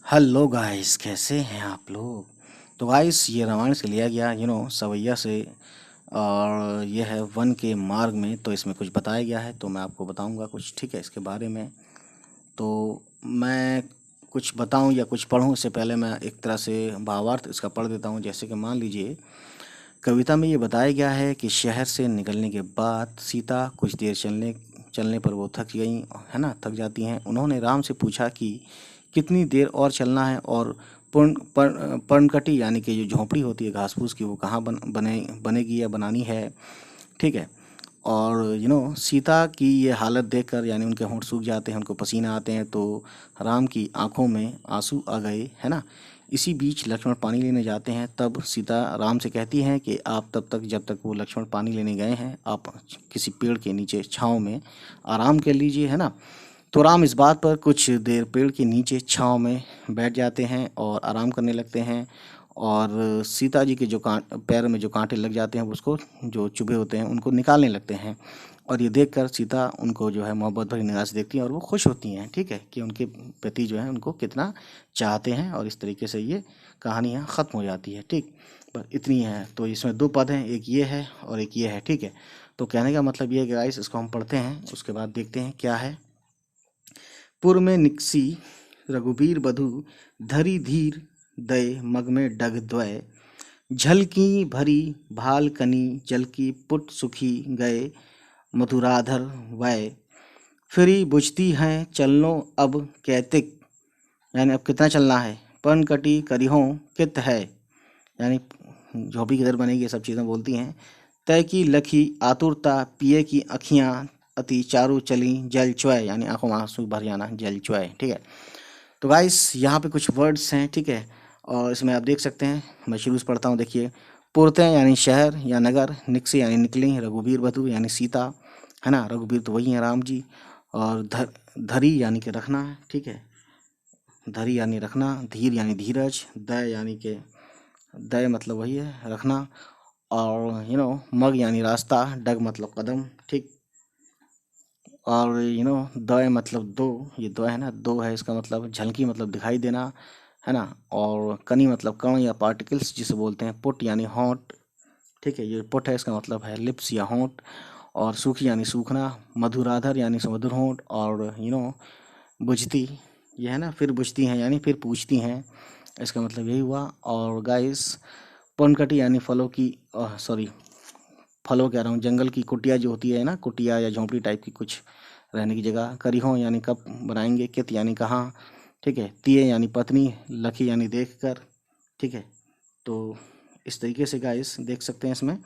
Hello guys, कैसे हैं आप लोग। तो गाइस, ये रामायण से लिया गया सवैया से। और ये है वन के मार्ग में। तो इसमें कुछ बताया गया है, तो मैं आपको बताऊंगा कुछ, ठीक है, इसके बारे में। तो मैं कुछ बताऊं या कुछ पढ़ूं, इससे पहले मैं एक तरह से भावार्थ इसका पढ़ देता हूं। जैसे कि मान लीजिए, कविता में ये बताया गया है कि शहर से निकलने के बाद सीता कुछ देर चलने चलने पर वो थक गई, है ना, थक जाती हैं। उन्होंने राम से पूछा कि कितनी देर और चलना है, और पर्णकटी यानी कि जो झोंपड़ी होती है घास फूस की, वो कहाँ बनेगी या बनानी है, ठीक है। और सीता की ये हालत देखकर, यानी उनके होंठ सूख जाते हैं, उनको पसीना आते हैं, तो राम की आंखों में आंसू आ गए, है ना। इसी बीच लक्ष्मण पानी लेने जाते हैं। तब सीता राम से कहती हैं कि आप तब तक, जब तक वो लक्ष्मण पानी लेने गए हैं, आप किसी पेड़ के नीचे छांव में आराम कर लीजिए, है ना। तो राम इस बात पर कुछ देर पेड़ के नीचे छांव में बैठ जाते हैं और आराम करने लगते हैं। और सीता जी के जो पैर में जो कांटे लग जाते हैं, उसको, जो चुभे होते हैं, उनको निकालने लगते हैं। और ये देखकर सीता उनको जो है मोहब्बत भरी निगाह से देखती हैं, और वो खुश होती हैं, ठीक है, कि उनके पति जो है उनको कितना चाहते हैं। और इस तरीके से ये कहानी यहाँ ख़त्म हो जाती है, ठीक। बस इतनी है। तो इसमें दो पद हैं, एक ये है और एक ये है, ठीक है। तो कहने का मतलब ये है कि गाइस, इसको हम पढ़ते हैं, उसके बाद देखते हैं क्या है। पुर में निकसी रघुबीर बधु, धरि धीर दय मग में डग द्वय। झलकी भरी भाल कनी, जलकी पुट सुखी गए, मधुराधर वय। फिरी बुझती हैं चलनो अब कैतिक, यानी अब कितना चलना है। पन कटी करिहों कित है, यानी झोपड़ी किधर बनेगी, ये सब चीज़ें बोलती हैं। तय की लखी आतुरता, पिए की अखियाँ अति चारु चली, जल च्वय, यानी आंखों में आंसू भर जाना, जल च्वय, ठीक है। तो गाइस, यहाँ पे कुछ वर्ड्स हैं, ठीक है। और इसमें आप देख सकते हैं, मैं शुरू से पढ़ता हूँ, देखिए। पुरते यानी शहर या नगर, निकसे यानी निकली, रघुबीर बधु यानी सीता, है ना, रघुबीर तो वही है, राम जी। और धरी यानी कि रखना, ठीक है, धरी यानी रखना, धीर यानी धीरज, दय यानी कि, दय मतलब वही है, रखना। और मग यानी रास्ता, डग मतलब कदम, ठीक। और दय मतलब दो, ये दो है ना, दो है, इसका मतलब झलकी मतलब दिखाई देना, है ना। और कनी मतलब कण या पार्टिकल्स जिसे बोलते हैं। पुट यानी होंठ, ठीक है, ये पुट है, इसका मतलब है लिप्स या होंठ। और सूखी यानी सूखना, मधुराधर यानी सुमधुर होंठ। और बुझती, ये है ना, फिर बुझती हैं यानी फिर पूछती हैं, इसका मतलब यही हुआ। और गाइस, पनकटी यानी फलों की, सॉरी, फलों कह रहा हूँ, जंगल की कुटिया जो होती है ना, कुटिया या झोंपड़ी टाइप की कुछ रहने की जगह। करिहों यानी कब बनाएंगे, कित यानी कहाँ, ठीक है। तिये यानी पत्नी, लखी यानी देख कर, ठीक है। तो इस तरीके से गाइस देख सकते हैं इसमें।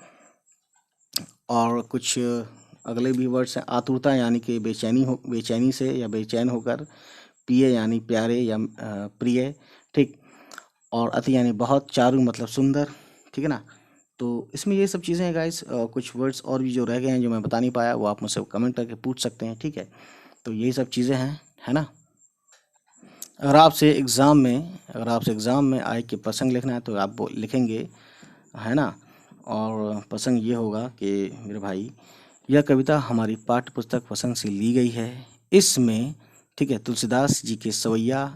और कुछ अगले भी वर्ड्स हैं। आतुरता यानी कि बेचैनी से या बेचैन होकर। पिए यानी प्यारे या प्रिय, ठीक। और अति यानी बहुत, चारु मतलब सुंदर, ठीक है ना। तो इसमें ये सब चीज़ें हैं गाइस। कुछ वर्ड्स और भी जो रह गए हैं, जो मैं बता नहीं पाया, वो आप मुझसे कमेंट करके पूछ सकते हैं, ठीक है। तो यही सब चीज़ें हैं, है ना। अगर आपसे एग्ज़ाम में आए कि प्रसंग लिखना है, तो आप वो लिखेंगे, है ना। और प्रसंग ये होगा कि मेरे भाई, यह कविता हमारी पाठ्य पुस्तक प्रसंग से ली गई है। इसमें, ठीक है, तुलसीदास जी के सवैया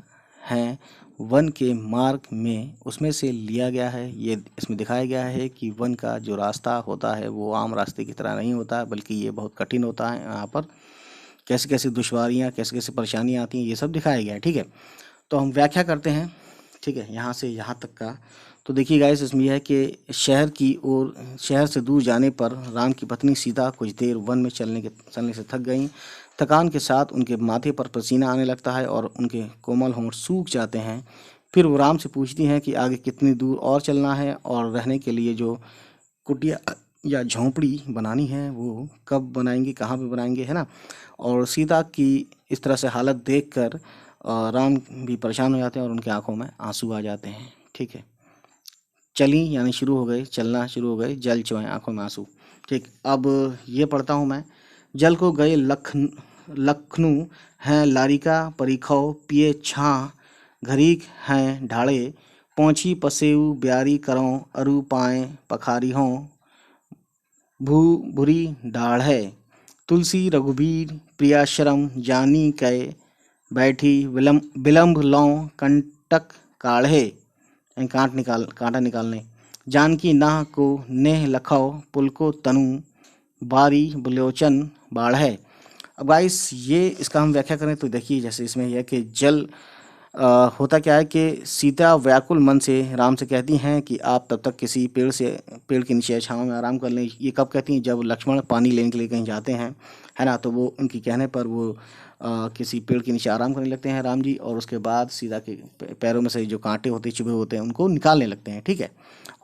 हैं वन के मार्ग में, उसमें से लिया गया है। ये इसमें दिखाया गया है कि वन का जो रास्ता होता है, वो आम रास्ते की तरह नहीं होता है, बल्कि ये बहुत कठिन होता है। यहाँ पर कैसे कैसे दुश्वारियाँ, कैसे कैसे परेशानियाँ आती हैं, ये सब दिखाया गया है, ठीक है। तो हम व्याख्या करते हैं, ठीक है, यहाँ से यहाँ तक का। तो देखिए गाइस, इसमें यह है कि शहर से दूर जाने पर राम की पत्नी सीता कुछ देर वन में चलने से थक गईं। थकान के साथ उनके माथे पर पसीना आने लगता है और उनके कोमल होंठ सूख जाते हैं। फिर वो राम से पूछती हैं कि आगे कितनी दूर और चलना है, और रहने के लिए जो कुटिया या झोंपड़ी बनानी है, वो कब बनाएंगे, कहाँ पे बनाएंगे, है ना। और सीता की इस तरह से हालत देखकर राम भी परेशान हो जाते हैं और उनकी आंखों में आंसू आ जाते हैं, ठीक है। चली यानी शुरू हो गए, चलना शुरू हो गए, जल चुए आंखों में आंसू, ठीक। अब ये पढ़ता हूँ मैं। जल को गए लखनऊ हैं लारिका परीखौ, पिए छाँ घरीक हैं ढाड़े। पहुँची पसेऊ ब्यारी करों, अरु पाएँ पखारी हों, भू भूरी डाढ़ है। तुलसी रघुबीर प्रियाश्रम जानी कै, बैठी विलम्ब लौं टक काढ़े, यानी कांटा निकालने। जानकी नाह को नेह लखौ पुलको तनु, बारी बलोचन बाढ़े। अब गाइस ये इसका हम व्याख्या करें तो देखिए, जैसे इसमें यह है कि जल होता क्या है कि सीता व्याकुल मन से राम से कहती हैं कि आप तब तक किसी पेड़ के नीचे छांव में आराम कर लें। ये कब कहती हैं? जब लक्ष्मण पानी लेने के लिए कहीं जाते हैं, है ना, तो वो उनकी कहने पर वो किसी पेड़ के नीचे आराम करने लगते हैं राम जी, और उसके बाद सीता के पैरों में से जो कांटे होते हैं, चुभे होते हैं, उनको निकालने लगते हैं। ठीक है,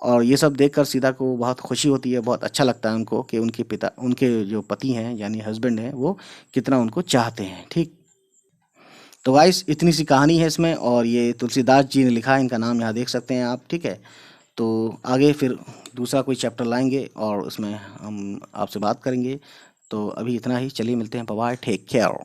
और ये सब देखकर सीता को बहुत खुशी होती है, बहुत अच्छा लगता है उनको कि उनके जो पति हैं यानी हस्बैंड हैं वो कितना उनको चाहते हैं। ठीक, तो गाइस इतनी सी कहानी है इसमें, और ये तुलसीदास जी ने लिखा है, इनका नाम यहाँ देख सकते हैं आप। ठीक है, तो आगे फिर दूसरा कोई चैप्टर लाएंगे और उसमें हम आपसे बात करेंगे। तो अभी इतना ही, चलिए मिलते हैं, बाय बाय, टेक केयर।